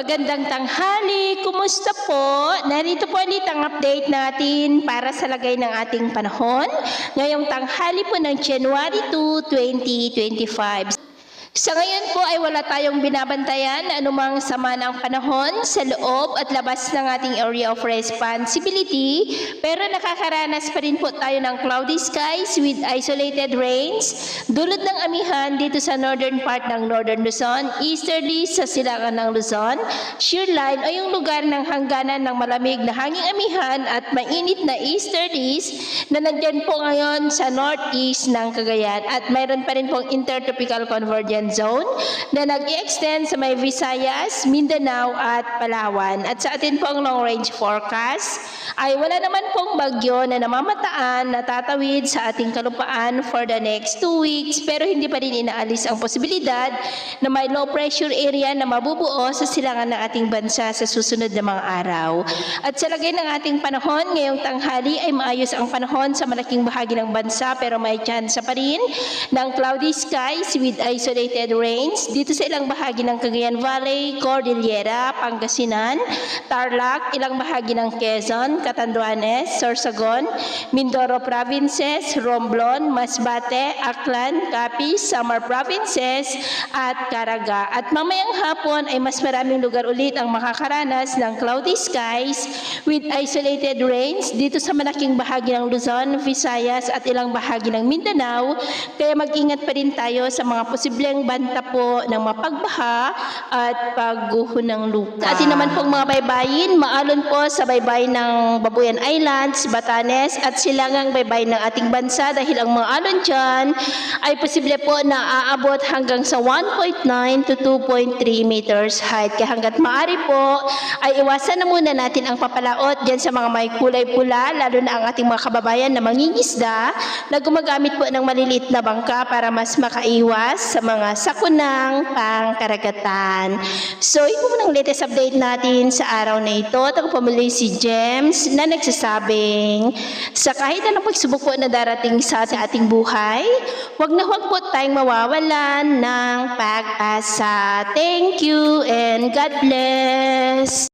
Magandang tanghali, kumusta po? Narito po ulit ang update natin para sa lagay ng ating panahon ngayong tanghali po ng January 2, 2025. Sa ngayon po ay wala tayong binabantayan na anumang sama ng panahon sa loob at labas ng ating area of responsibility, pero nakakaranas pa rin po tayo ng cloudy skies with isolated rains, dulot ng amihan dito sa northern part ng northern Luzon, easterly sa silangan ng Luzon, shear line o yung lugar ng hangganan ng malamig na hanging amihan at mainit na easterlies na nandyan po ngayon sa northeast ng Cagayan, at mayroon pa rin pong intertropical convergence zone na nag-i-extend sa may Visayas, Mindanao at Palawan. At sa atin pong long range forecast ay wala naman pong bagyo na namamataan na tatawid sa ating kalupaan for the next 2 weeks, pero hindi pa rin inaalis ang posibilidad na may low pressure area na mabubuo sa silangan ng ating bansa sa susunod na mga araw. At sa lagay ng ating panahon ngayong tanghali ay maayos ang panahon sa malaking bahagi ng bansa, pero may chance pa rin ng cloudy skies with isolated rains dito sa ilang bahagi ng Cagayan Valley, Cordillera, Pangasinan, Tarlac, ilang bahagi ng Quezon, Catanduanes, Sorsogon, Mindoro Provinces, Romblon, Masbate, Aklan, Capiz, Samar Provinces at Caraga. At mamayang hapon ay mas maraming lugar ulit ang makakaranas ng cloudy skies with isolated rains dito sa malaking bahagi ng Luzon, Visayas at ilang bahagi ng Mindanao, kaya mag-ingat pa rin tayo sa mga posibleng banta po ng mapagbaha at pagguho ng lupa. Sa atin naman pong mga baybayin, maalon po sa baybayin ng Babuyan Islands, Batanes at silangang baybayin ng ating bansa, dahil ang mga alon dyan ay posible po na aabot hanggang sa 1.9 to 2.3 meters height. Kaya hanggat maaari po ay iwasan na muna natin ang papalaot dyan sa mga may kulay pula, lalo na ang ating mga kababayan na mangingisda na gumagamit po ng maliliit na bangka para mas makaiwas sa mga sakunang pangkaragatan. So, ito po ang latest update natin sa araw na ito. At ako pumuli si James na nagsasabing sa kahit anong pagsubok po na darating sa ating buhay, huwag na huwag po tayong mawawalan ng pag-asa. Thank you and God bless.